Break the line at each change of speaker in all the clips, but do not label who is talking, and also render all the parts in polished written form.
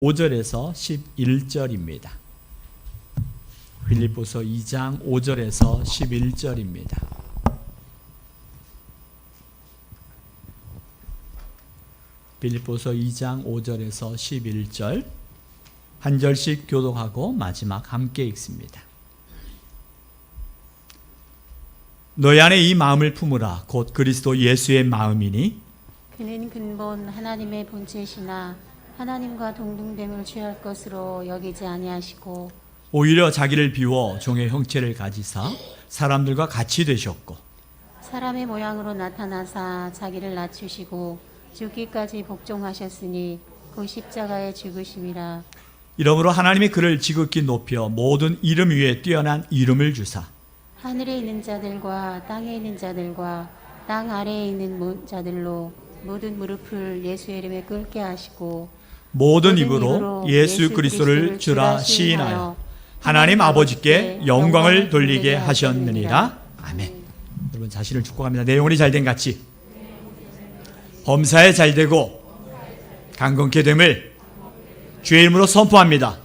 5절에서 11절입니다. 빌립보서 2장 5절에서 11절입니다. 빌립보서 2장 5절에서 11절 한 절씩 교독하고 마지막 함께 읽습니다. 너희 안에 이 마음을 품으라. 곧 그리스도 예수의 마음이니
그는 근본 하나님의 본체시나 하나님과 동등됨을 취할 것으로 여기지 아니하시고
오히려 자기를 비워 종의 형체를 가지사 사람들과 같이 되셨고
사람의 모양으로 나타나사 자기를 낮추시고 죽기까지 복종하셨으니 그 십자가의 죽으심이라.
이러므로 하나님이 그를 지극히 높여 모든 이름 위에 뛰어난 이름을 주사
하늘에 있는 자들과 땅에 있는 자들과 땅 아래에 있는 자들로 모든 무릎을 예수의 이름에 꿇게 하시고
모든 입으로 예수 그리스도를 주라 시인하여 하나님 아버지께 영광을 돌리게 하셨느니라. 아멘. 여러분 자신을 축복합니다. 내 영혼이 잘된 같이 범사에 잘되고 강건케 됨을 주의 이름으로 선포합니다.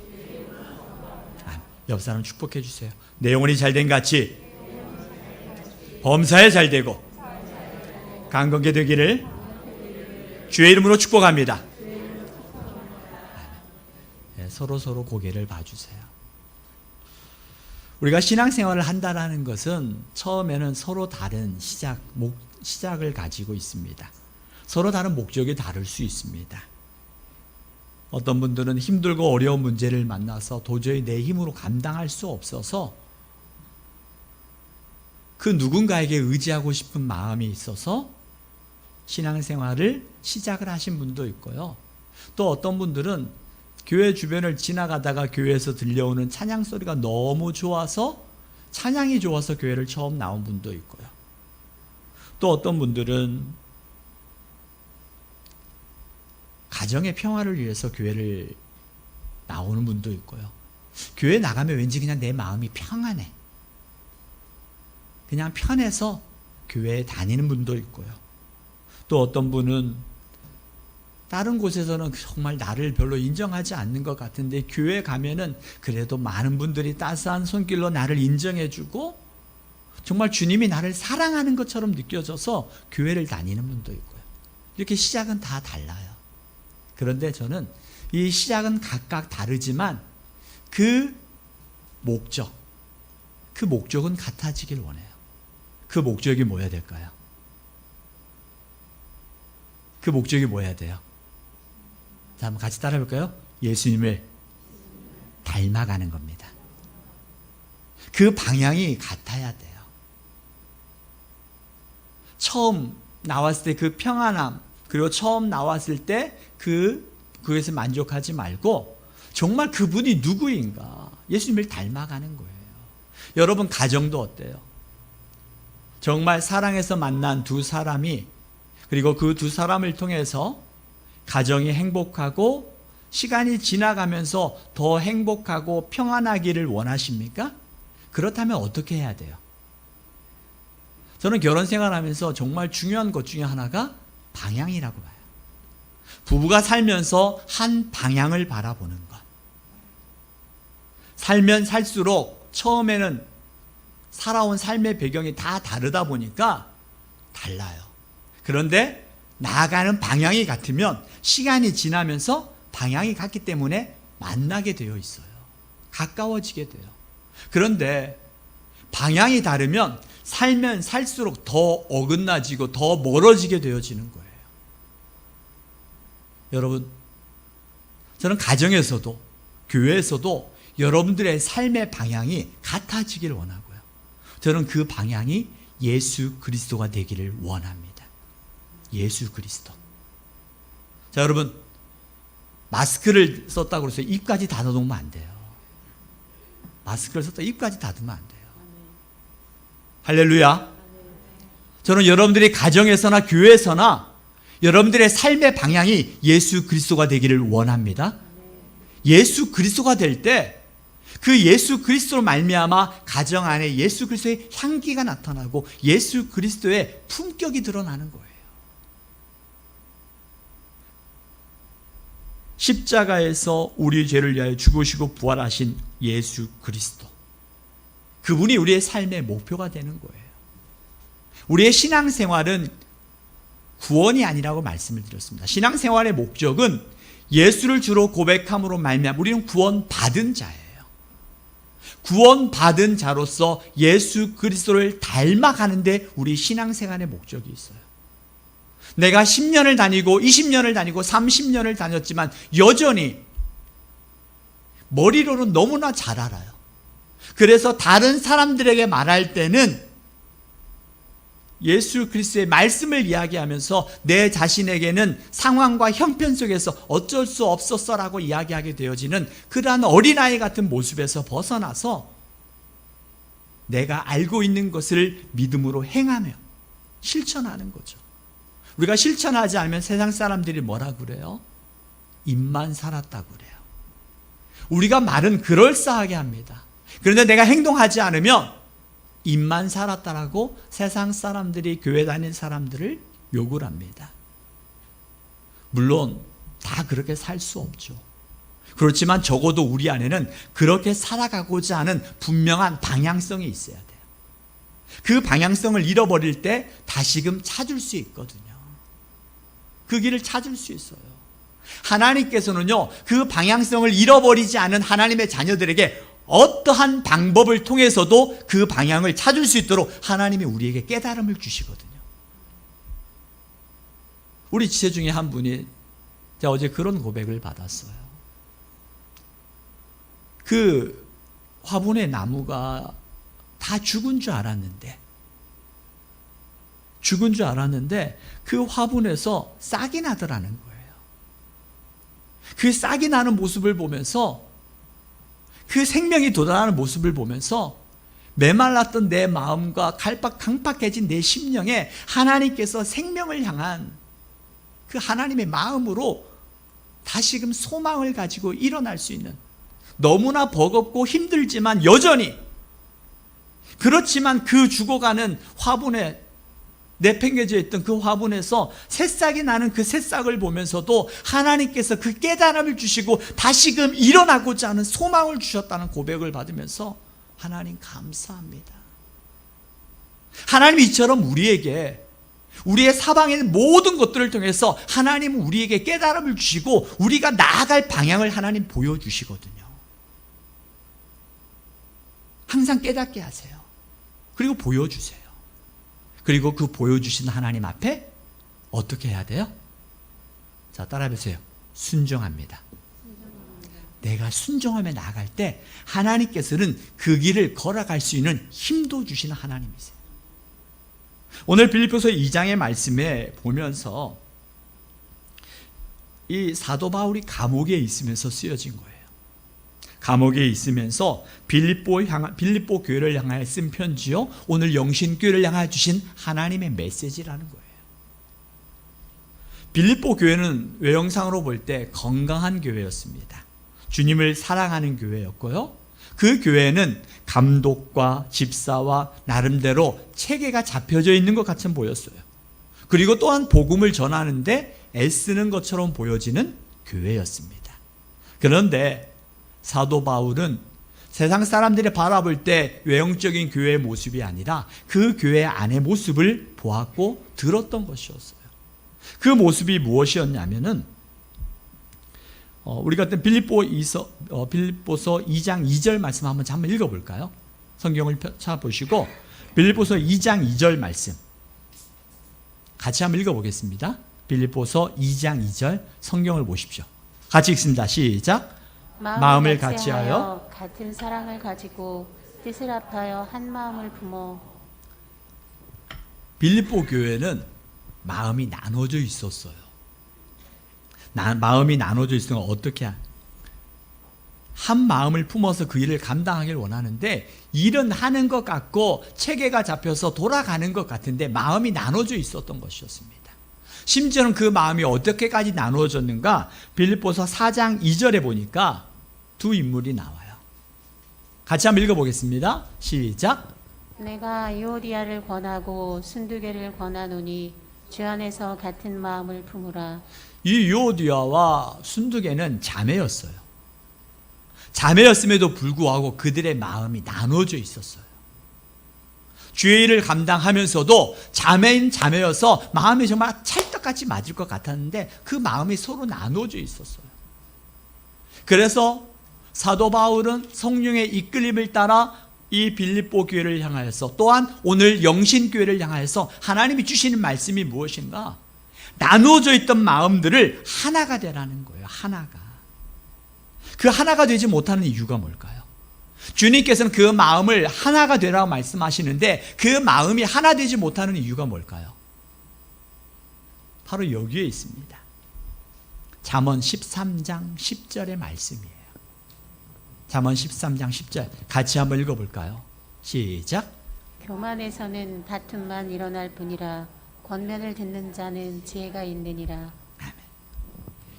옆 사람 축복해 주세요. 내 영혼이 잘된 같이 범사에 잘되고 강건케 되기를 주의 이름으로 축복합니다. 네, 서로 고개를 봐주세요. 우리가 신앙생활을 한다는 것은 처음에는 서로 다른 시작을 가지고 있습니다. 서로 다른 목적이 다를 수 있습니다. 어떤 분들은 힘들고 어려운 문제를 만나서 도저히 내 힘으로 감당할 수 없어서 그 누군가에게 의지하고 싶은 마음이 있어서 신앙생활을 시작을 하신 분도 있고요. 또 어떤 분들은 교회 주변을 지나가다가 교회에서 들려오는 찬양 소리가 너무 좋아서 찬양이 좋아서 교회를 처음 나온 분도 있고요. 또 어떤 분들은 가정의 평화를 위해서 교회를 나오는 분도 있고요. 교회 나가면 왠지 그냥 내 마음이 평안해. 그냥 편해서 교회에 다니는 분도 있고요. 또 어떤 분은 다른 곳에서는 정말 나를 별로 인정하지 않는 것 같은데 교회 가면은 그래도 많은 분들이 따스한 손길로 나를 인정해주고 정말 주님이 나를 사랑하는 것처럼 느껴져서 교회를 다니는 분도 있고요. 이렇게 시작은 다 달라요. 그런데 저는 이 시작은 각각 다르지만 그 목적은 같아지길 원해요. 그 목적이 뭐여야 될까요? 그 목적이 뭐여야 돼요? 자, 한번 같이 따라 해볼까요? 예수님을 닮아가는 겁니다. 그 방향이 같아야 돼요. 처음 나왔을 때 그 평안함, 그리고 처음 나왔을 때 그것에 만족하지 말고 정말 그분이 누구인가? 예수님을 닮아가는 거예요. 여러분 가정도 어때요? 정말 사랑해서 만난 두 사람이 그리고 그 두 사람을 통해서 가정이 행복하고 시간이 지나가면서 더 행복하고 평안하기를 원하십니까? 그렇다면 어떻게 해야 돼요? 저는 결혼 생활하면서 정말 중요한 것 중에 하나가 방향이라고 봐요. 부부가 살면서 한 방향을 바라보는 것. 살면 살수록 처음에는 살아온 삶의 배경이 다 다르다 보니까 달라요. 그런데 나아가는 방향이 같으면 시간이 지나면서 방향이 같기 때문에 만나게 되어 있어요. 가까워지게 돼요. 그런데 방향이 다르면 살면 살수록 더 어긋나지고 더 멀어지게 되어지는 거예요. 여러분, 저는 가정에서도 교회에서도 여러분들의 삶의 방향이 같아지길 원하고요. 저는 그 방향이 예수 그리스도가 되기를 원합니다. 예수 그리스도. 자, 여러분 마스크를 썼다고 해서 입까지 닫아놓으면 안 돼요. 마스크를 썼다 입까지 닫으면 안 돼요. 할렐루야. 저는 여러분들이 가정에서나 교회에서나 여러분들의 삶의 방향이 예수 그리스도가 되기를 원합니다. 예수 그리스도가 될 때 그 예수 그리스도로 말미암아 가정 안에 예수 그리스도의 향기가 나타나고 예수 그리스도의 품격이 드러나는 거예요. 십자가에서 우리 죄를 위하여 죽으시고 부활하신 예수 그리스도. 그분이 우리의 삶의 목표가 되는 거예요. 우리의 신앙생활은 구원이 아니라고 말씀을 드렸습니다. 신앙생활의 목적은 예수를 주로 고백함으로 말미암아 우리는 구원받은 자예요. 구원받은 자로서 예수 그리스도를 닮아가는데 우리 신앙생활의 목적이 있어요. 내가 10년을 다니고 20년을 다니고 30년을 다녔지만 여전히 머리로는 너무나 잘 알아요. 그래서 다른 사람들에게 말할 때는 예수 그리스도의 말씀을 이야기하면서 내 자신에게는 상황과 형편 속에서 어쩔 수 없었어라고 이야기하게 되어지는 그러한 어린아이 같은 모습에서 벗어나서 내가 알고 있는 것을 믿음으로 행하며 실천하는 거죠. 우리가 실천하지 않으면 세상 사람들이 뭐라 그래요? 입만 살았다고 그래요. 우리가 말은 그럴싸하게 합니다. 그런데 내가 행동하지 않으면 입만 살았다라고 세상 사람들이, 교회 다니는 사람들을 욕을 합니다. 물론 다 그렇게 살 수 없죠. 그렇지만 적어도 우리 안에는 그렇게 살아가고자 하는 분명한 방향성이 있어야 돼요. 그 방향성을 잃어버릴 때 다시금 찾을 수 있거든요. 그 길을 찾을 수 있어요. 하나님께서는요, 그 방향성을 잃어버리지 않은 하나님의 자녀들에게 어떠한 방법을 통해서도 그 방향을 찾을 수 있도록 하나님이 우리에게 깨달음을 주시거든요. 우리 지체 중에 한 분이, 제가 어제 그런 고백을 받았어요. 그 화분의 나무가 다 죽은 줄 알았는데 그 화분에서 싹이 나더라는 거예요. 그 싹이 나는 모습을 보면서, 그 생명이 돋아나는 모습을 보면서 메말랐던 내 마음과 강팍해진 내 심령에 하나님께서 생명을 향한 그 하나님의 마음으로 다시금 소망을 가지고 일어날 수 있는, 너무나 버겁고 힘들지만 여전히, 그렇지만 그 죽어가는 화분에 내팽개져 있던 그 화분에서 새싹이 나는 그 새싹을 보면서도 하나님께서 그 깨달음을 주시고 다시금 일어나고자 하는 소망을 주셨다는 고백을 받으면서 하나님 감사합니다. 하나님이 이처럼 우리에게, 우리의 사방에 있는 모든 것들을 통해서 하나님은 우리에게 깨달음을 주시고 우리가 나아갈 방향을 하나님 보여주시거든요. 항상 깨닫게 하세요. 그리고 보여주세요. 그리고 그 보여주신 하나님 앞에 어떻게 해야 돼요? 자, 따라해보세요. 순종합니다. 내가 순종하며 나아갈 때 하나님께서는 그 길을 걸어갈 수 있는 힘도 주시는 하나님이세요. 오늘 빌립보서 2장의 말씀에 보면서 이 사도 바울이 감옥에 있으면서 쓰여진 거예요. 감옥에 있으면서 빌립보 교회를 향하여 쓴 편지요, 오늘 영신교회를 향하여 주신 하나님의 메시지라는 거예요. 빌립보 교회는 외형상으로 볼 때 건강한 교회였습니다. 주님을 사랑하는 교회였고요, 그 교회는 감독과 집사와 나름대로 체계가 잡혀져 있는 것 같이 보였어요. 그리고 또한 복음을 전하는데 애쓰는 것처럼 보여지는 교회였습니다. 그런데 사도 바울은 세상 사람들이 바라볼 때 외형적인 교회의 모습이 아니라 그 교회 안의 모습을 보았고 들었던 것이었어요. 그 모습이 무엇이었냐면은 우리 같은 빌립보서 2장 2절 말씀 한번 읽어볼까요? 성경을 찾아보시고 빌립보서 2장 2절 말씀 같이 한번 읽어보겠습니다. 빌립보서 2장 2절 성경을 보십시오. 같이 읽습니다. 시작. 마음을 같이하여
같은 사랑을 가지고 뜻을 합하여 한 마음을 품어.
빌립보 교회는 마음이 나눠져 있었어요. 마음이 나눠져 있으면 어떻게 한 마음을 품어서 그 일을 감당하길 원하는데 일은 하는 것 같고 체계가 잡혀서 돌아가는 것 같은데 마음이 나눠져 있었던 것이었습니다. 심지어는 그 마음이 어떻게까지 나누어졌는가, 빌립보서 4장 2절에 보니까 두 인물이 나와요. 같이 한번 읽어보겠습니다. 시작.
내가 유오디아를 권하고 순두개를 권하노니 주 안에서 같은 마음을 품으라.
이 유오디아와 순두계는 자매였어요. 자매였음에도 불구하고 그들의 마음이 나눠져 있었어요. 주의 일을 감당하면서도 자매인 자매여서 마음이 정말 찰떡같이 맞을 것 같았는데 그 마음이 서로 나눠져 있었어요. 그래서 사도 바울은 성령의 이끌림을 따라 이 빌립보 교회를 향하여서, 또한 오늘 영신교회를 향하여서 하나님이 주시는 말씀이 무엇인가? 나눠져 있던 마음들을 하나가 되라는 거예요. 하나가. 그 하나가 되지 못하는 이유가 뭘까요? 주님께서는 그 마음을 하나가 되라고 말씀하시는데 그 마음이 하나 되지 못하는 이유가 뭘까요? 바로 여기에 있습니다. 잠언 13장 10절의 말씀이에요. 잠언 13장 10절 같이 한번 읽어볼까요? 시작.
교만에서는 다툼만 일어날 뿐이라 권면을 듣는 자는 지혜가 있느니라.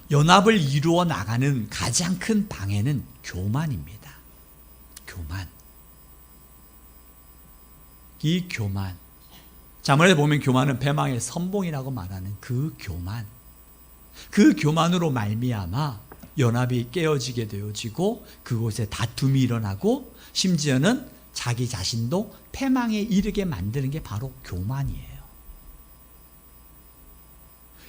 연합을 이루어 나가는 가장 큰 방해는 교만입니다. 교만. 이 교만. 잠언에 보면 교만은 패망의 선봉이라고 말하는 그 교만. 그 교만으로 말미암아 연합이 깨어지게 되어지고 그곳에 다툼이 일어나고 심지어는 자기 자신도 패망에 이르게 만드는 게 바로 교만이에요.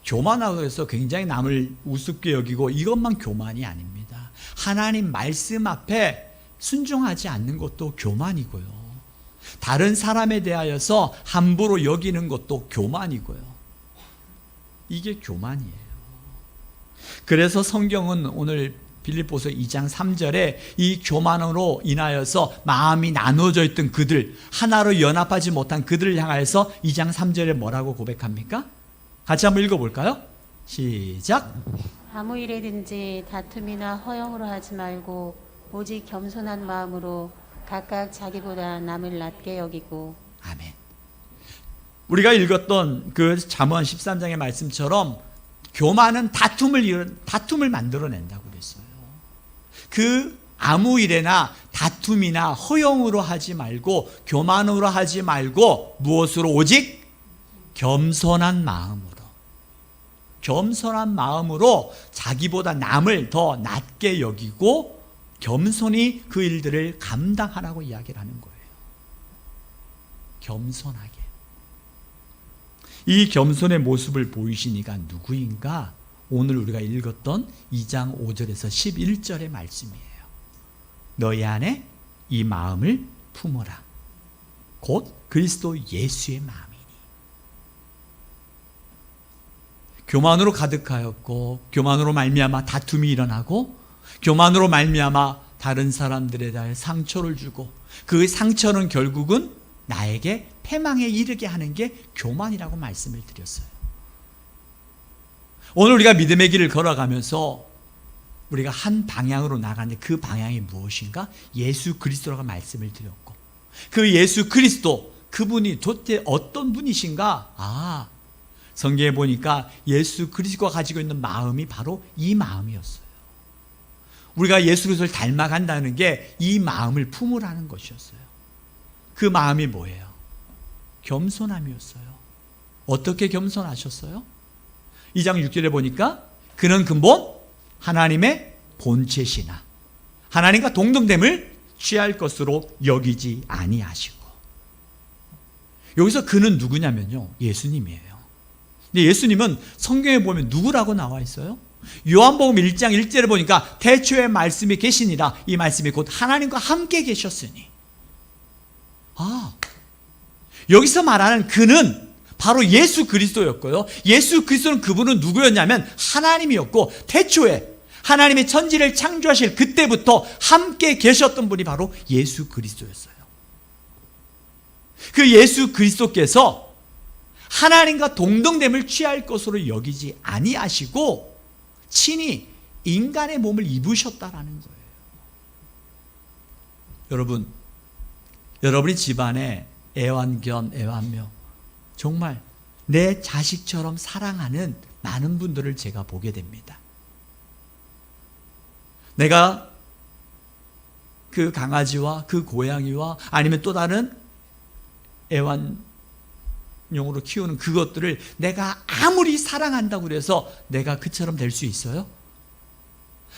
교만하고 해서 굉장히 남을 우습게 여기고 이것만 교만이 아닙니다. 하나님 말씀 앞에 순종하지 않는 것도 교만이고요. 다른 사람에 대하여서 함부로 여기는 것도 교만이고요. 이게 교만이에요. 그래서 성경은 오늘 빌립보서 2장 3절에 이 교만으로 인하여서 마음이 나눠져 있던 그들, 하나로 연합하지 못한 그들을 향하여서 2장 3절에 뭐라고 고백합니까? 같이 한번 읽어볼까요? 시작.
아무 일에든지 다툼이나 허영으로 하지 말고 오직 겸손한 마음으로 각각 자기보다 남을 낮게 여기고.
아멘. 우리가 읽었던 그 잠언 13장의 말씀처럼 교만은 다툼을 만들어낸다고 그랬어요. 그 아무 일에나 다툼이나 허영으로 하지 말고 교만으로 하지 말고 무엇으로? 오직 겸손한 마음으로 자기보다 남을 더 낮게 여기고 겸손히 그 일들을 감당하라고 이야기를 하는 거예요. 겸손하게. 이 겸손의 모습을 보이신 이가 누구인가? 오늘 우리가 읽었던 2장 5절에서 11절의 말씀이에요. 너희 안에 이 마음을 품어라. 곧 그리스도 예수의 마음이니. 교만으로 가득하였고 교만으로 말미암아 다툼이 일어나고 교만으로 말미암아 다른 사람들에 대해 상처를 주고 그 상처는 결국은 나에게 패망에 이르게 하는 게 교만이라고 말씀을 드렸어요. 오늘 우리가 믿음의 길을 걸어가면서 우리가 한 방향으로 나가는데 그 방향이 무엇인가? 예수 그리스도라고 말씀을 드렸고 그 예수 그리스도, 그분이 도대체 어떤 분이신가? 성경에 보니까 예수 그리스도가 가지고 있는 마음이 바로 이 마음이었어요. 우리가 예수 그리스도를 닮아간다는 게 이 마음을 품으라는 것이었어요. 그 마음이 뭐예요? 겸손함이었어요. 어떻게 겸손하셨어요? 2장 6절에 보니까 그는 근본 하나님의 본체시나 하나님과 동등됨을 취할 것으로 여기지 아니하시고. 여기서 그는 누구냐면요, 예수님이에요. 근데 예수님은 성경에 보면 누구라고 나와 있어요? 요한복음 1장 1절에 보니까 태초에 말씀이 계시니라. 이 말씀이 곧 하나님과 함께 계셨으니. 여기서 말하는 그는 바로 예수 그리스도였고요. 예수 그리스도는, 그분은 누구였냐면 하나님이었고 태초에 하나님의 천지를 창조하실 그때부터 함께 계셨던 분이 바로 예수 그리스도였어요. 그 예수 그리스도께서 하나님과 동등됨을 취할 것으로 여기지 아니하시고 친히 인간의 몸을 입으셨다라는 거예요. 여러분이 집안에 애완견, 애완묘, 정말 내 자식처럼 사랑하는 많은 분들을 제가 보게 됩니다. 내가 그 강아지와 그 고양이와 아니면 또 다른 용으로 키우는 그것들을 내가 아무리 사랑한다고 그래서 내가 그처럼 될 수 있어요?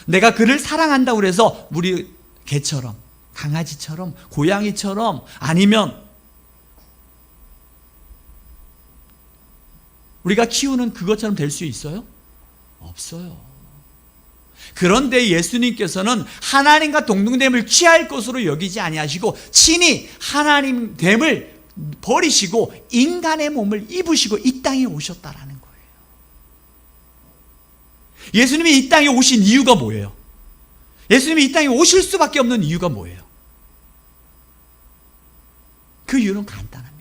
내가 그를 사랑한다고 그래서 우리 개처럼, 강아지처럼, 고양이처럼, 아니면 우리가 키우는 그것처럼 될 수 있어요? 없어요. 그런데 예수님께서는 하나님과 동등됨을 취할 것으로 여기지 아니하시고 친히 하나님 됨을 버리시고 인간의 몸을 입으시고 이 땅에 오셨다라는 거예요. 예수님이 이 땅에 오신 이유가 뭐예요? 예수님이 이 땅에 오실 수밖에 없는 이유가 뭐예요? 그 이유는 간단합니다.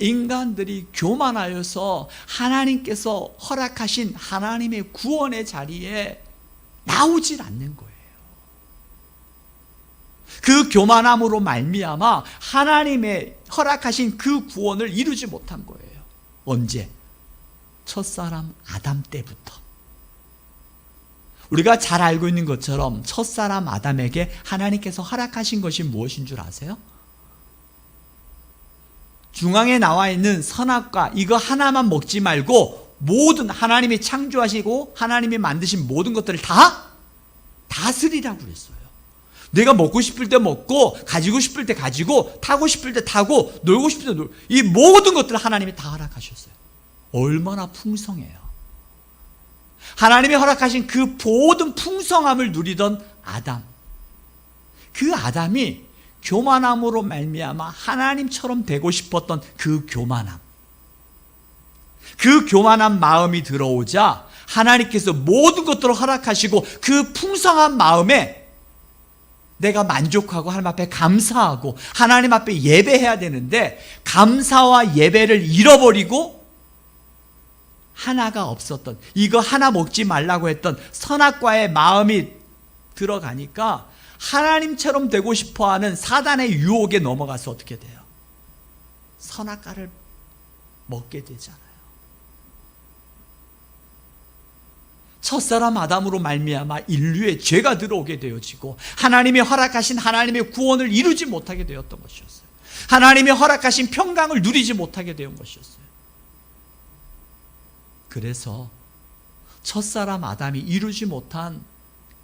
인간들이 교만하여서 하나님께서 허락하신 하나님의 구원의 자리에 나오질 않는 거예요. 그 교만함으로 말미암아 하나님의 허락하신 그 구원을 이루지 못한 거예요. 언제? 첫사람 아담 때부터. 우리가 잘 알고 있는 것처럼 첫사람 아담에게 하나님께서 허락하신 것이 무엇인 줄 아세요? 중앙에 나와 있는 선악과 이거 하나만 먹지 말고 모든 하나님이 창조하시고 하나님이 만드신 모든 것들을 다 다스리라고 그랬어요. 내가 먹고 싶을 때 먹고 가지고 싶을 때 가지고 타고 싶을 때 타고 놀고 싶을 때 놀고 이 모든 것들을 하나님이 다 허락하셨어요. 얼마나 풍성해요. 하나님이 허락하신 그 모든 풍성함을 누리던 아담, 그 아담이 교만함으로 말미암아 하나님처럼 되고 싶었던 그 교만함, 그 교만한 마음이 들어오자 하나님께서 모든 것들을 허락하시고 그 풍성한 마음에 내가 만족하고 하나님 앞에 감사하고 하나님 앞에 예배해야 되는데 감사와 예배를 잃어버리고 하나가 없었던, 이거 하나 먹지 말라고 했던 선악과의 마음이 들어가니까 하나님처럼 되고 싶어하는 사단의 유혹에 넘어가서 어떻게 돼요? 선악과를 먹게 되잖아요. 첫사람 아담으로 말미암아 인류의 죄가 들어오게 되어지고 하나님이 허락하신 하나님의 구원을 이루지 못하게 되었던 것이었어요. 하나님이 허락하신 평강을 누리지 못하게 된 것이었어요. 그래서 첫사람 아담이 이루지 못한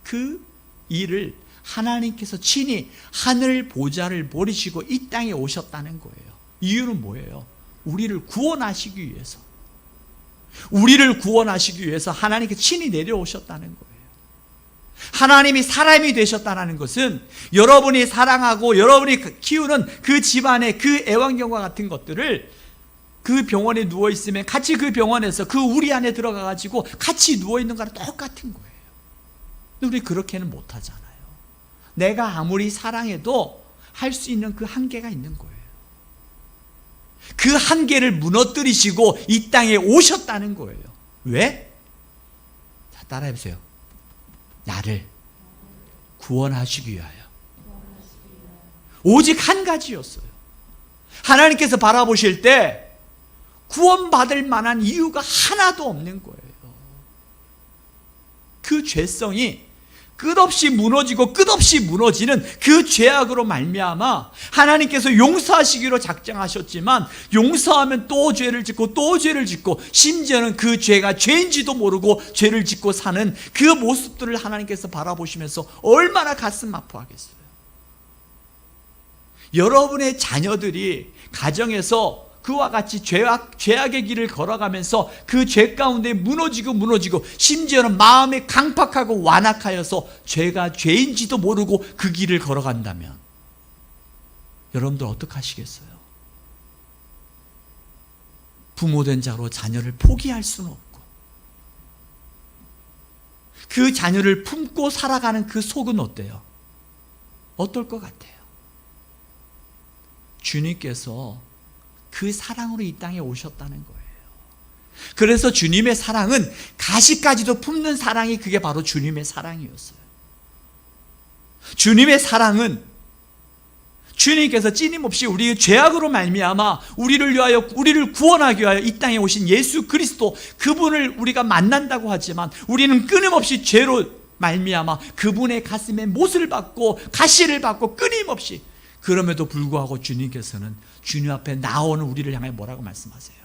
그 일을 하나님께서 친히 하늘 보좌를 버리시고 이 땅에 오셨다는 거예요. 이유는 뭐예요? 우리를 구원하시기 위해서. 우리를 구원하시기 위해서 하나님께 친히 내려오셨다는 거예요. 하나님이 사람이 되셨다는 것은 여러분이 사랑하고 여러분이 키우는 그 집안의 그 애완견과 같은 것들을 그 병원에 누워있으면 같이 그 병원에서 그 우리 안에 들어가가지고 같이 누워있는 거랑 똑같은 거예요. 근데 우리 그렇게는 못하잖아요. 내가 아무리 사랑해도 할 수 있는 그 한계가 있는 거예요. 그 한계를 무너뜨리시고 이 땅에 오셨다는 거예요. 왜? 자, 따라해보세요. 나를 구원하시기 위하여. 오직 한 가지였어요. 하나님께서 바라보실 때 구원받을 만한 이유가 하나도 없는 거예요. 그 죄성이 끝없이 무너지고 끝없이 무너지는 그 죄악으로 말미암아 하나님께서 용서하시기로 작정하셨지만 용서하면 또 죄를 짓고 또 죄를 짓고 심지어는 그 죄가 죄인지도 모르고 죄를 짓고 사는 그 모습들을 하나님께서 바라보시면서 얼마나 가슴 아파하겠어요. 여러분의 자녀들이 가정에서 그와 같이 죄악의 길을 걸어가면서 그 죄 가운데 무너지고 심지어는 마음이 강팍하고 완악하여서 죄가 죄인지도 모르고 그 길을 걸어간다면 여러분들 어떡하시겠어요? 부모된 자로 자녀를 포기할 수는 없고 그 자녀를 품고 살아가는 그 속은 어때요? 어떨 것 같아요? 주님께서 그 사랑으로 이 땅에 오셨다는 거예요. 그래서 주님의 사랑은 가시까지도 품는 사랑이 그게 바로 주님의 사랑이었어요. 주님의 사랑은 주님께서 찌님없이 우리의 죄악으로 말미암아 우리를 위하여 우리를 구원하기 위하여 이 땅에 오신 예수 그리스도 그분을 우리가 만난다고 하지만 우리는 끊임없이 죄로 말미암아 그분의 가슴에 못을 받고 가시를 받고 끊임없이 그럼에도 불구하고 주님께서는 주님 앞에 나오는 우리를 향해 뭐라고 말씀하세요?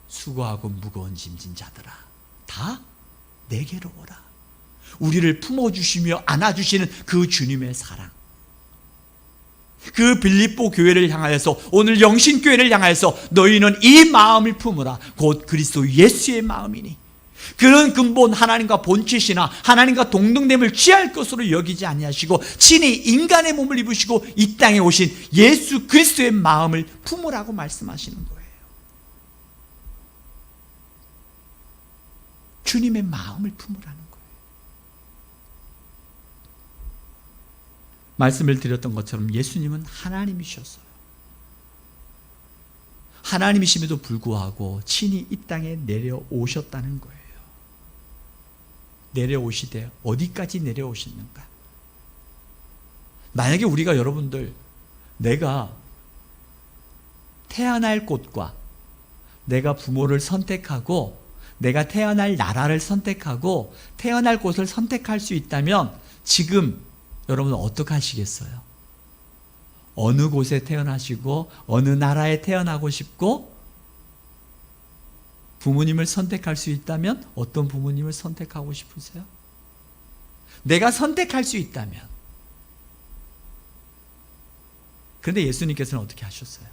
수고하고 무거운 짐진 자들아, 다 내게로 오라. 우리를 품어주시며 안아주시는 그 주님의 사랑, 그 빌립보 교회를 향하여서, 오늘 영신교회를 향하여서 너희는 이 마음을 품으라. 곧 그리스도 예수의 마음이니 그런 근본 하나님과 본체시나 하나님과 동등됨을 취할 것으로 여기지 아니하시고 친히 인간의 몸을 입으시고 이 땅에 오신 예수 그리스도의 마음을 품으라고 말씀하시는 거예요. 주님의 마음을 품으라는 거예요. 말씀을 드렸던 것처럼 예수님은 하나님이셨어요. 하나님이심에도 불구하고 친히 이 땅에 내려오셨다는 거예요. 내려오시되 어디까지 내려오셨는가? 만약에 우리가, 여러분들, 내가 태어날 곳과 내가 부모를 선택하고 내가 태어날 나라를 선택하고 태어날 곳을 선택할 수 있다면 지금 여러분은 어떻게 하시겠어요? 어느 곳에 태어나시고 어느 나라에 태어나고 싶고, 부모님을 선택할 수 있다면 어떤 부모님을 선택하고 싶으세요? 내가 선택할 수 있다면. 그런데 예수님께서는 어떻게 하셨어요?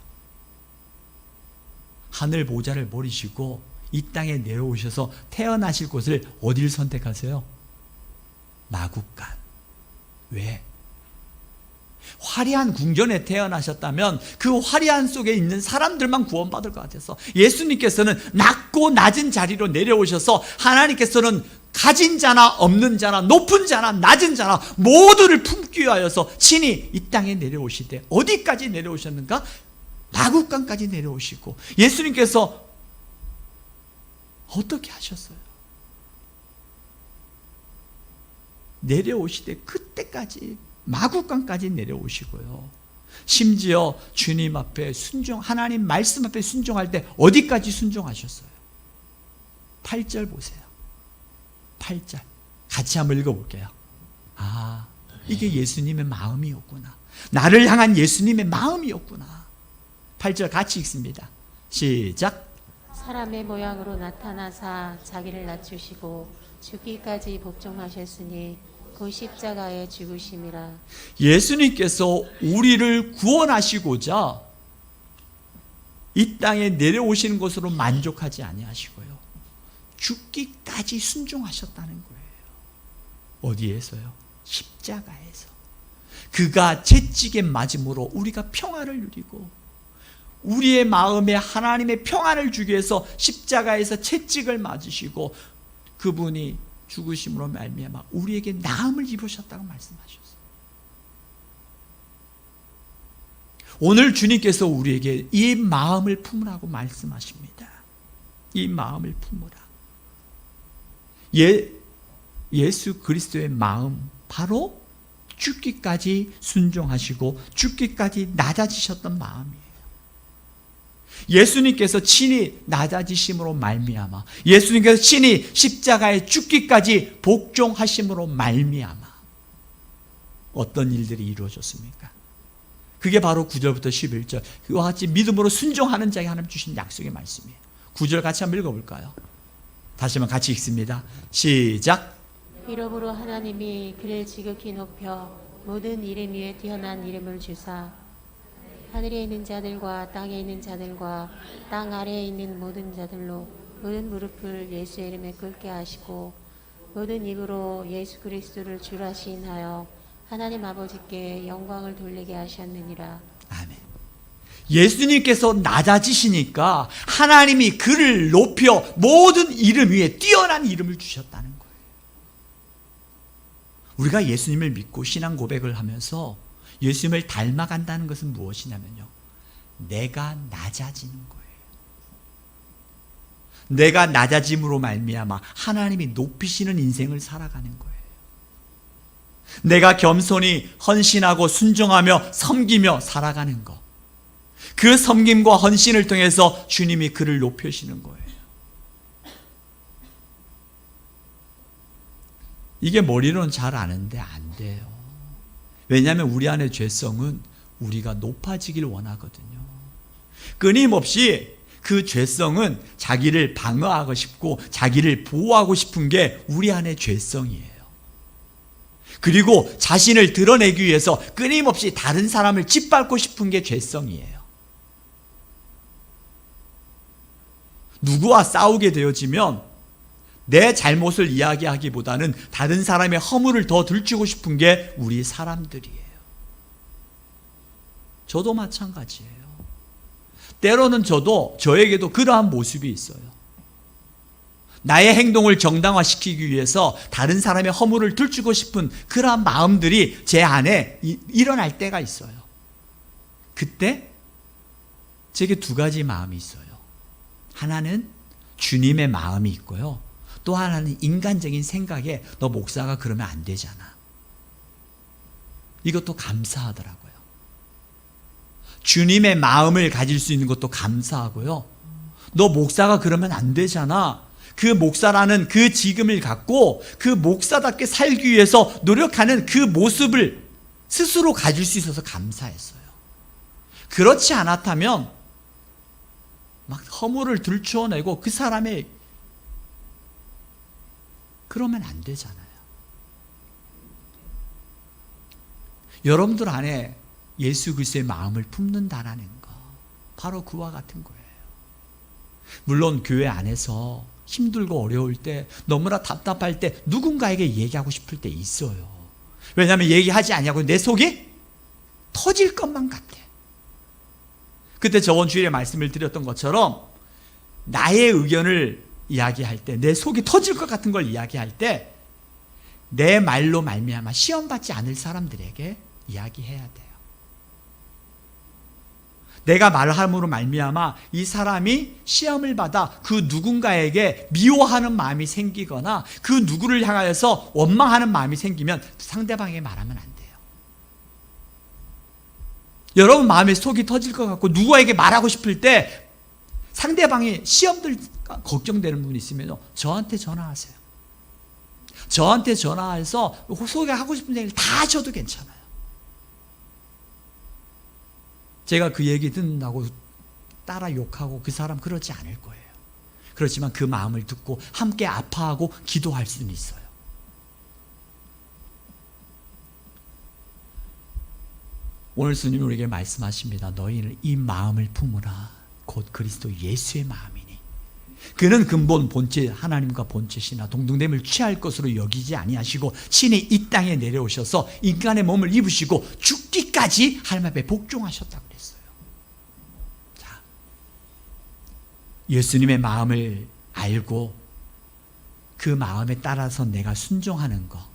하늘 보좌를 버리시고 이 땅에 내려오셔서 태어나실 곳을 어디를 선택하세요? 마국간. 왜? 화려한 궁전에 태어나셨다면 그 화려한 속에 있는 사람들만 구원받을 것 같아서 예수님께서는 낮고 낮은 자리로 내려오셔서 하나님께서는 가진 자나 없는 자나 높은 자나 낮은 자나 모두를 품기 위하여서 친히 이 땅에 내려오시되 어디까지 내려오셨는가? 마국간까지 내려오시고, 예수님께서 어떻게 하셨어요? 내려오시되 그때까지 마국간까지 내려오시고요. 심지어 주님 앞에 하나님 말씀 앞에 순종할 때 어디까지 순종하셨어요? 8절 보세요. 8절 같이 한번 읽어볼게요. 아, 이게 예수님의 마음이었구나. 나를 향한 예수님의 마음이었구나. 8절 같이 읽습니다. 시작.
사람의 모양으로 나타나사 자기를 낮추시고 죽기까지 복종하셨으니 그 십자가의 죽으심이라.
예수님께서 우리를 구원하시고자 이 땅에 내려오시는 것으로 만족하지 아니하시고요, 죽기까지 순종하셨다는 거예요. 어디에서요? 십자가에서. 그가 채찍에 맞음으로 우리가 평화를 누리고, 우리의 마음에 하나님의 평안을 주기 위해서 십자가에서 채찍을 맞으시고 그분이 죽으심으로 말미암아 우리에게 나음을 입으셨다고 말씀하셨어요. 오늘 주님께서 우리에게 이 마음을 품으라고 말씀하십니다. 이 마음을 품으라. 예수 그리스도의 마음, 바로 죽기까지 순종하시고 죽기까지 낮아지셨던 마음이에요. 예수님께서 친히 낮아지심으로 말미암아, 예수님께서 친히 십자가에 죽기까지 복종하심으로 말미암아 어떤 일들이 이루어졌습니까? 그게 바로 9절부터 11절, 그와 같이 믿음으로 순종하는 자에게 하나님 주신 약속의 말씀이에요. 9절 같이 한번 읽어볼까요? 다시 한번 같이 읽습니다. 시작.
이러므로 하나님이 그를 지극히 높여 모든 이름 위에 뛰어난 이름을 주사 하늘에 있는 자들과 땅에 있는 자들과 땅 아래에 있는 모든 자들로 모든 무릎을 예수의 이름에 꿇게 하시고 모든 입으로 예수 그리스도를 주라 시인하여 하나님 아버지께 영광을 돌리게 하셨느니라.
아멘. 예수님께서 낮아지시니까 하나님이 그를 높여 모든 이름 위에 뛰어난 이름을 주셨다는 거예요. 우리가 예수님을 믿고 신앙 고백을 하면서 예수님을 닮아간다는 것은 무엇이냐면요, 내가 낮아지는 거예요. 내가 낮아짐으로 말미암아 하나님이 높이시는 인생을 살아가는 거예요. 내가 겸손히 헌신하고 순종하며 섬기며 살아가는 것, 그 섬김과 헌신을 통해서 주님이 그를 높이시는 거예요. 이게 머리로는 잘 아는데 안 돼요. 왜냐하면 우리 안의 죄성은 우리가 높아지길 원하거든요. 끊임없이 그 죄성은 자기를 방어하고 싶고 자기를 보호하고 싶은 게 우리 안의 죄성이에요. 그리고 자신을 드러내기 위해서 끊임없이 다른 사람을 짓밟고 싶은 게 죄성이에요. 누구와 싸우게 되어지면 내 잘못을 이야기하기보다는 다른 사람의 허물을 더 들추고 싶은 게 우리 사람들이에요. 저도 마찬가지예요. 때로는 저에게도 그러한 모습이 있어요. 나의 행동을 정당화시키기 위해서 다른 사람의 허물을 들추고 싶은 그러한 마음들이 제 안에 일어날 때가 있어요. 그때 제게 두 가지 마음이 있어요. 하나는 주님의 마음이 있고요. 또 하나는 인간적인 생각에 너 목사가 그러면 안 되잖아. 이것도 감사하더라고요. 주님의 마음을 가질 수 있는 것도 감사하고요. 너 목사가 그러면 안 되잖아. 그 목사라는 그 직임을 갖고 그 목사답게 살기 위해서 노력하는 그 모습을 스스로 가질 수 있어서 감사했어요. 그렇지 않았다면 막 허물을 들추어내고 그 사람의 그러면 안 되잖아요. 여러분들 안에 예수 그리스도의 마음을 품는다라는 거 바로 그와 같은 거예요. 물론 교회 안에서 힘들고 어려울 때 너무나 답답할 때 누군가에게 얘기하고 싶을 때 있어요. 왜냐하면 얘기하지 않냐고 내 속이 터질 것만 같아. 그때 저번 주일에 말씀을 드렸던 것처럼 나의 의견을 이야기할 때 내 속이 터질 것 같은 걸 이야기할 때 내 말로 말미암아 시험받지 않을 사람들에게 이야기해야 돼요. 내가 말함으로 말미암아 이 사람이 시험을 받아 그 누군가에게 미워하는 마음이 생기거나 그 누구를 향하여서 원망하는 마음이 생기면 상대방에게 말하면 안 돼요. 여러분 마음에 속이 터질 것 같고 누구에게 말하고 싶을 때 상대방이 시험들 걱정되는 분이 있으면 저한테 전화하세요. 저한테 전화해서 속에 하고 싶은 얘기를 다 하셔도 괜찮아요. 제가 그 얘기 듣는다고 따라 욕하고 그 사람 그러지 않을 거예요. 그렇지만 그 마음을 듣고 함께 아파하고 기도할 수는 있어요. 오늘 스님이 우리에게 말씀하십니다. 너희는 이 마음을 품으라. 곧 그리스도 예수의 마음이니 그는 근본 본체 하나님과 본체시나 동등됨을 취할 것으로 여기지 아니하시고 친히 이 땅에 내려오셔서 인간의 몸을 입으시고 죽기까지 하나님 앞에 복종하셨다고 그랬어요. 자, 예수님의 마음을 알고 그 마음에 따라서 내가 순종하는 거,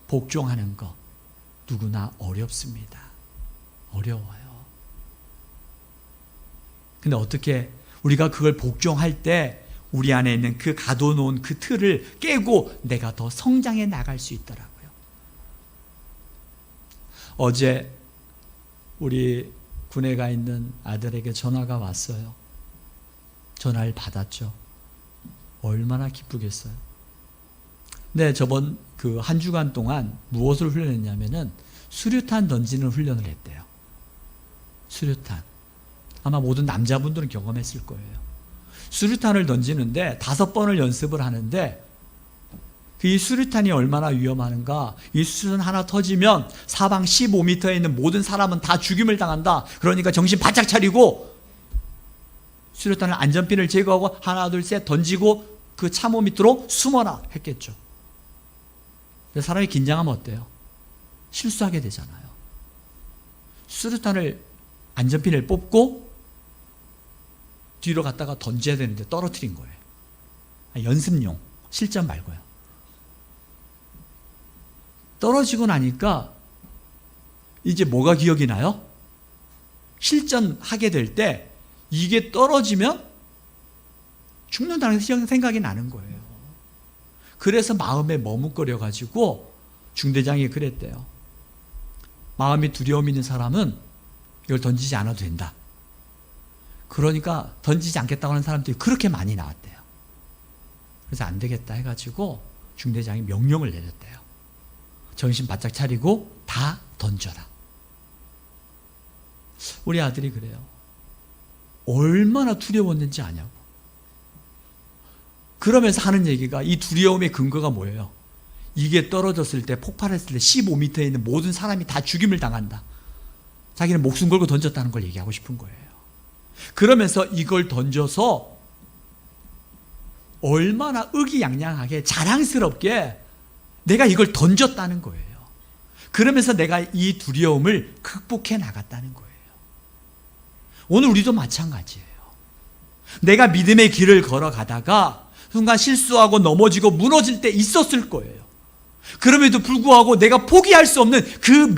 복종하는 거 누구나 어렵습니다. 어려워요. 근데 어떻게 우리가 그걸 복종할 때 우리 안에 있는 그 가둬놓은 그 틀을 깨고 내가 더 성장해 나갈 수 있더라고요. 어제 우리 군에 가 있는 아들에게 전화가 왔어요. 전화를 받았죠. 얼마나 기쁘겠어요. 네, 저번 그 한 주간 동안 무엇을 훈련했냐면은 수류탄 던지는 훈련을 했대요. 수류탄. 아마 모든 남자분들은 경험했을 거예요. 수류탄을 던지는데 5번을 연습을 하는데 이 수류탄이 얼마나 위험하는가. 이 수류탄 하나 터지면 사방 15m에 있는 모든 사람은 다 죽임을 당한다. 그러니까 정신 바짝 차리고 수류탄을 안전핀을 제거하고 하나 둘 셋 던지고 그 참호 밑으로 숨어라 했겠죠. 근데 사람이 긴장하면 어때요? 실수하게 되잖아요. 수류탄을 안전핀을 뽑고 뒤로 갔다가 던져야 되는데 떨어뜨린 거예요. 연습용, 실전 말고요. 떨어지고 나니까 이제 뭐가 기억이 나요? 실전하게 될 때 이게 떨어지면 죽는다는 생각이 나는 거예요. 그래서 마음에 머뭇거려가지고 중대장이 그랬대요. 마음에 두려움 있는 사람은 이걸 던지지 않아도 된다. 그러니까 던지지 않겠다고 하는 사람들이 그렇게 많이 나왔대요. 그래서 안 되겠다 해가지고 중대장이 명령을 내렸대요. 정신 바짝 차리고 다 던져라. 우리 아들이 그래요. 얼마나 두려웠는지 아냐고. 그러면서 하는 얘기가, 이 두려움의 근거가 뭐예요? 이게 떨어졌을 때, 폭발했을 때 15m에 있는 모든 사람이 다 죽임을 당한다. 자기는 목숨 걸고 던졌다는 걸 얘기하고 싶은 거예요. 그러면서 이걸 던져서 얼마나 의기양양하게 자랑스럽게 내가 이걸 던졌다는 거예요. 그러면서 내가 이 두려움을 극복해 나갔다는 거예요. 오늘 우리도 마찬가지예요. 내가 믿음의 길을 걸어가다가 순간 실수하고 넘어지고 무너질 때 있었을 거예요. 그럼에도 불구하고 내가 포기할 수 없는 그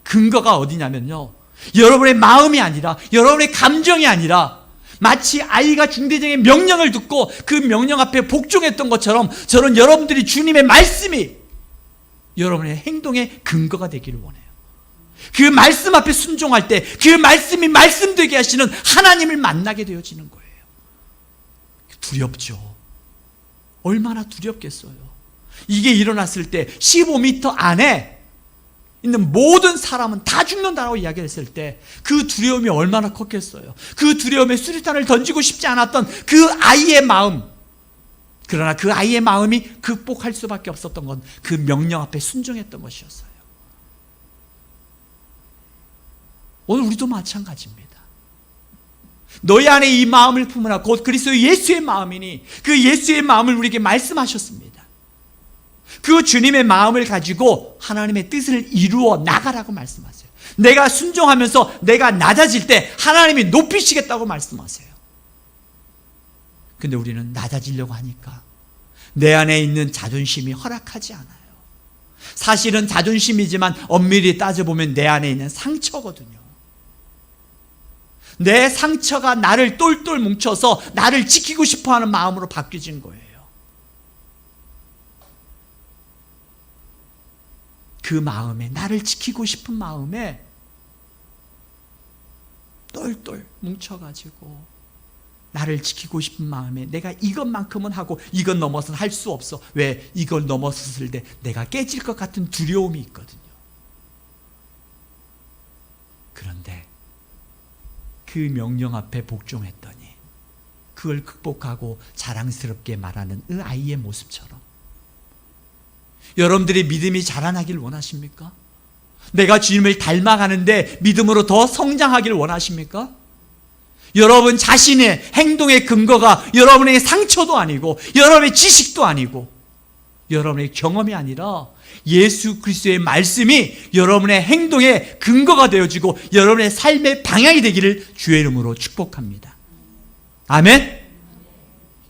근거가 어디냐면요, 여러분의 마음이 아니라, 여러분의 감정이 아니라, 마치 아이가 중대장의 명령을 듣고 그 명령 앞에 복종했던 것처럼, 저는 여러분들이 주님의 말씀이 여러분의 행동의 근거가 되기를 원해요. 그 말씀 앞에 순종할 때 그 말씀이 말씀되게 하시는 하나님을 만나게 되어지는 거예요. 두렵죠. 얼마나 두렵겠어요. 이게 일어났을 때 15m 안에 있는 모든 사람은 다 죽는다라고 이야기했을 때 그 두려움이 얼마나 컸겠어요. 그 두려움에 수류탄을 던지고 싶지 않았던 그 아이의 마음, 그러나 그 아이의 마음이 극복할 수밖에 없었던 건 그 명령 앞에 순종했던 것이었어요. 오늘 우리도 마찬가지입니다. 너희 안에 이 마음을 품으라, 곧 그리스도 예수의 마음이니, 그 예수의 마음을 우리에게 말씀하셨습니다. 그 주님의 마음을 가지고 하나님의 뜻을 이루어 나가라고 말씀하세요. 내가 순종하면서 내가 낮아질 때 하나님이 높이시겠다고 말씀하세요. 근데 우리는 낮아지려고 하니까 내 안에 있는 자존심이 허락하지 않아요. 사실은 자존심이지만 엄밀히 따져보면 내 안에 있는 상처거든요. 내 상처가 나를 똘똘 뭉쳐서 나를 지키고 싶어하는 마음으로 바뀌어진 거예요. 그 마음에, 나를 지키고 싶은 마음에 똘똘 뭉쳐가지고 나를 지키고 싶은 마음에 내가 이것만큼은 하고 이건 넘어서는 할 수 없어. 왜? 이걸 넘어섰을 때 내가 깨질 것 같은 두려움이 있거든요. 그런데 그 명령 앞에 복종했더니 그걸 극복하고 자랑스럽게 말하는 그 아이의 모습처럼, 여러분들이 믿음이 자라나길 원하십니까? 내가 주님을 닮아가는데 믿음으로 더 성장하길 원하십니까? 여러분 자신의 행동의 근거가 여러분의 상처도 아니고 여러분의 지식도 아니고 여러분의 경험이 아니라 예수 그리스도의 말씀이 여러분의 행동의 근거가 되어지고 여러분의 삶의 방향이 되기를 주의 이름으로 축복합니다. 아멘?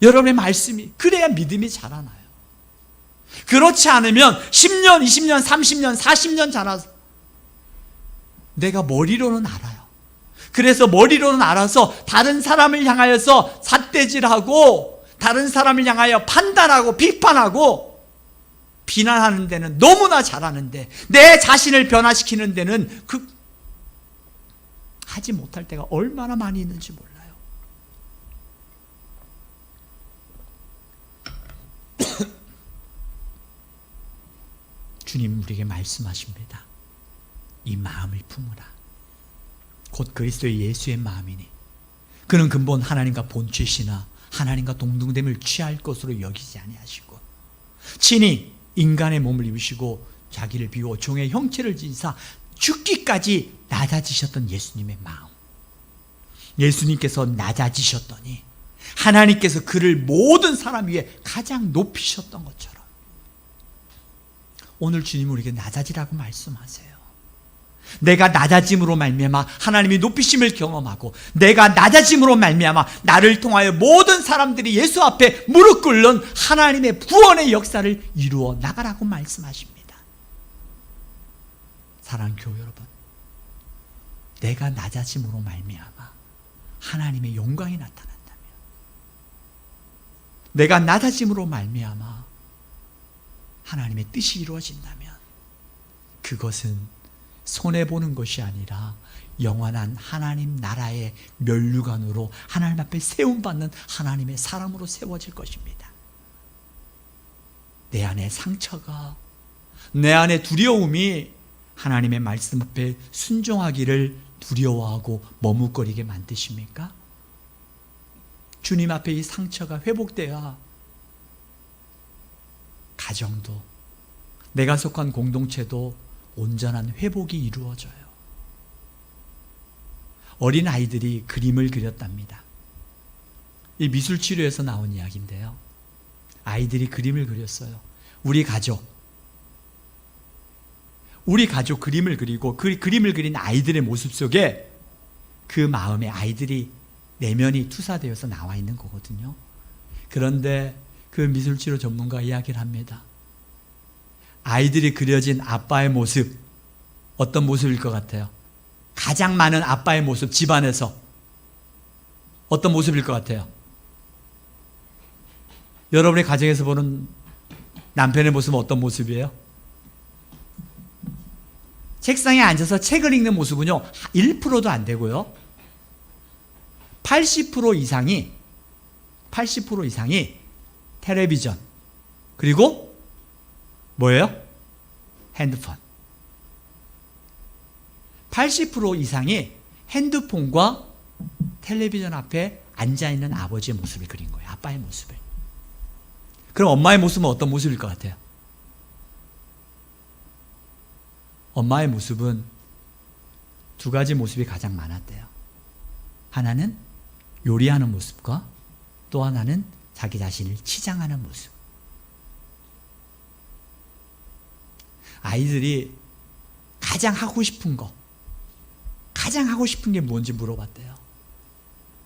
여러분의 말씀이, 그래야 믿음이 자라나요. 그렇지 않으면 10년, 20년, 30년, 40년 자라서 내가 머리로는 알아요. 그래서 머리로는 알아서 다른 사람을 향하여서 삿대질하고 다른 사람을 향하여 판단하고 비판하고 비난하는 데는 너무나 잘하는데 내 자신을 변화시키는 데는 하지 못할 때가 얼마나 많이 있는지 몰라요. 주님 우리에게 말씀하십니다. 이 마음을 품으라. 곧 그리스도의 예수의 마음이니 그는 근본 하나님과 본체시나 하나님과 동등됨을 취할 것으로 여기지 아니하시고 친히 인간의 몸을 입으시고 자기를 비워 종의 형체를 지니사 죽기까지 낮아지셨던 예수님의 마음. 예수님께서 낮아지셨더니 하나님께서 그를 모든 사람 위에 가장 높이셨던 것처럼 오늘 주님 우리에게 낮아지라고 말씀하세요. 내가 낮아짐으로 말미암아 하나님이 높이심을 경험하고 내가 낮아짐으로 말미암아 나를 통하여 모든 사람들이 예수 앞에 무릎 꿇는 하나님의 구원의 역사를 이루어 나가라고 말씀하십니다. 사랑하는 교회 여러분, 내가 낮아짐으로 말미암아 하나님의 영광이 나타난다면, 내가 낮아짐으로 말미암아 하나님의 뜻이 이루어진다면 그것은 손해보는 것이 아니라 영원한 하나님 나라의 면류관으로 하나님 앞에 세움받는 하나님의 사람으로 세워질 것입니다. 내 안에 상처가, 내 안에 두려움이 하나님의 말씀 앞에 순종하기를 두려워하고 머뭇거리게 만드십니까? 주님 앞에 이 상처가 회복돼야 가정도, 내가 속한 공동체도 온전한 회복이 이루어져요. 어린 아이들이 그림을 그렸답니다. 이 미술치료에서 나온 이야기인데요. 아이들이 그림을 그렸어요. 우리 가족 그림을 그리고 그 그림을 그린 아이들의 모습 속에 그 마음에 아이들이 내면이 투사되어서 나와 있는 거거든요. 그런데 그 미술치료 전문가 이야기를 합니다. 아이들이 그려진 아빠의 모습, 어떤 모습일 것 같아요? 가장 많은 아빠의 모습, 집안에서 어떤 모습일 것 같아요? 여러분의 가정에서 보는 남편의 모습은 어떤 모습이에요? 책상에 앉아서 책을 읽는 모습은요, 1%도 안 되고요. 80% 이상이 텔레비전, 그리고 뭐예요? 핸드폰. 80% 이상이 핸드폰과 텔레비전 앞에 앉아있는 아버지의 모습을 그린 거예요. 아빠의 모습을. 그럼 엄마의 모습은 어떤 모습일 것 같아요? 엄마의 모습은 두 가지 모습이 가장 많았대요. 하나는 요리하는 모습과 또 하나는 자기 자신을 치장하는 모습. 아이들이 가장 하고 싶은 게 뭔지 물어봤대요.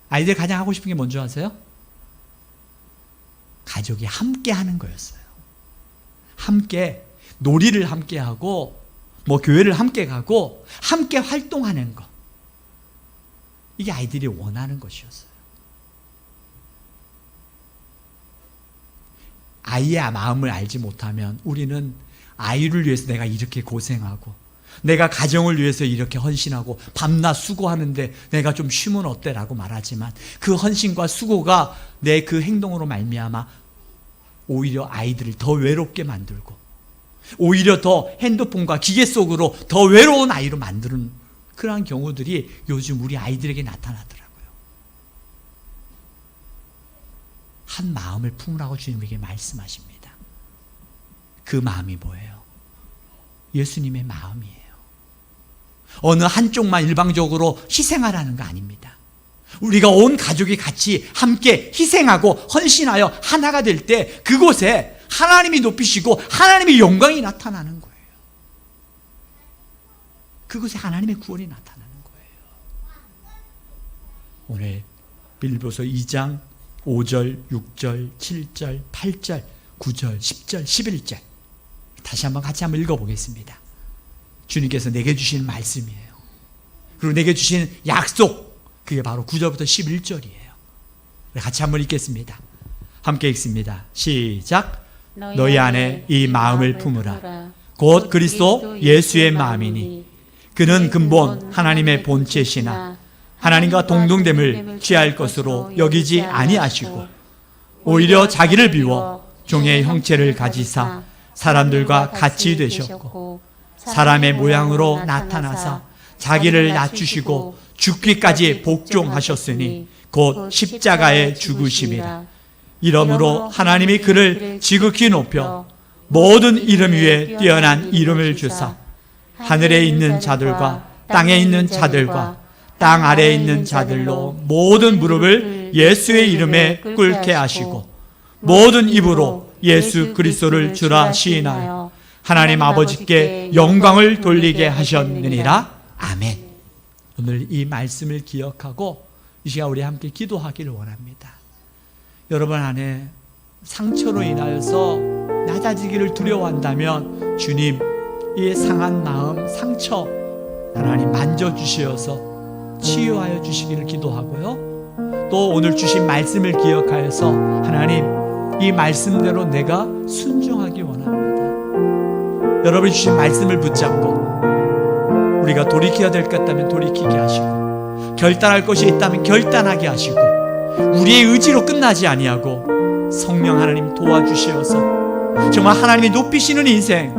아이들이 가장 하고 싶은 게 뭔지 아세요? 가족이 함께 하는 거였어요. 함께 놀이를 함께 하고 교회를 함께 가고 함께 활동하는 것. 이게 아이들이 원하는 것이었어요. 아이의 마음을 알지 못하면 우리는 아이를 위해서 내가 이렇게 고생하고 내가 가정을 위해서 이렇게 헌신하고 밤낮 수고하는데 내가 좀 쉬면 어때? 라고 말하지만 그 헌신과 수고가 내 그 행동으로 말미암아 오히려 아이들을 더 외롭게 만들고 오히려 더 핸드폰과 기계 속으로 더 외로운 아이로 만드는 그러한 경우들이 요즘 우리 아이들에게 나타나더라고요. 한 마음을 품으라고 주님에게 말씀하십니다. 그 마음이 뭐예요? 예수님의 마음이에요. 어느 한쪽만 일방적으로 희생하라는 거 아닙니다. 우리가 온 가족이 같이 함께 희생하고 헌신하여 하나가 될 때 그곳에 하나님이 높이시고 하나님의 영광이 나타나는 거예요. 그곳에 하나님의 구원이 나타나는 거예요. 오늘 빌립보서 2장 5절, 6절, 7절, 8절, 9절, 10절, 11절 다시 한번 같이 한번 읽어보겠습니다. 주님께서 내게 주신 말씀이에요. 그리고 내게 주신 약속, 그게 바로 9절부터 11절이에요. 같이 한번 읽겠습니다. 함께 읽습니다. 시작. 너희 안에 이 마음을 품으라. 곧 그리스도 예수의 마음이니 그는 근본 하나님의 본체시나 하나님과 동등됨을 취할 것으로 여기지 아니하시고 오히려 자기를 비워 종의 형체를 가지사 사람들과 같이 되셨고 사람의 모양으로 나타나사 자기를 낮추시고 죽기까지 복종하셨으니 곧 십자가에 죽으심이라. 이러므로 하나님이 그를 지극히 높여 모든 이름 위에 뛰어난 이름을 주사 하늘에 있는 자들과 땅에 있는 자들과 땅 아래에 있는 자들로 모든 무릎을 예수의 이름에 꿇게 하시고 모든 입으로 예수 그리스도를 주라 시인하여 하나님 아버지께 영광을 돌리게 하셨느니라. 아멘. 오늘 이 말씀을 기억하고 이 시간 우리 함께 기도하기를 원합니다. 여러분 안에 상처로 인하여서 낮아지기를 두려워한다면 주님, 이 상한 마음, 상처 하나님 만져주시어서 치유하여 주시기를 기도하고요. 또 오늘 주신 말씀을 기억하여서 하나님 이 말씀대로 내가 순종하기 원합니다. 여러분이 주신 말씀을 붙잡고 우리가 돌이켜야 될 것 같다면 돌이키게 하시고 결단할 것이 있다면 결단하게 하시고 우리의 의지로 끝나지 아니하고 성령 하나님 도와주시어서 정말 하나님이 높이시는 인생,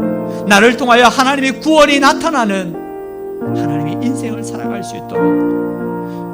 나를 통하여 하나님의 구원이 나타나는 하나님의 인생을 살아갈 수 있도록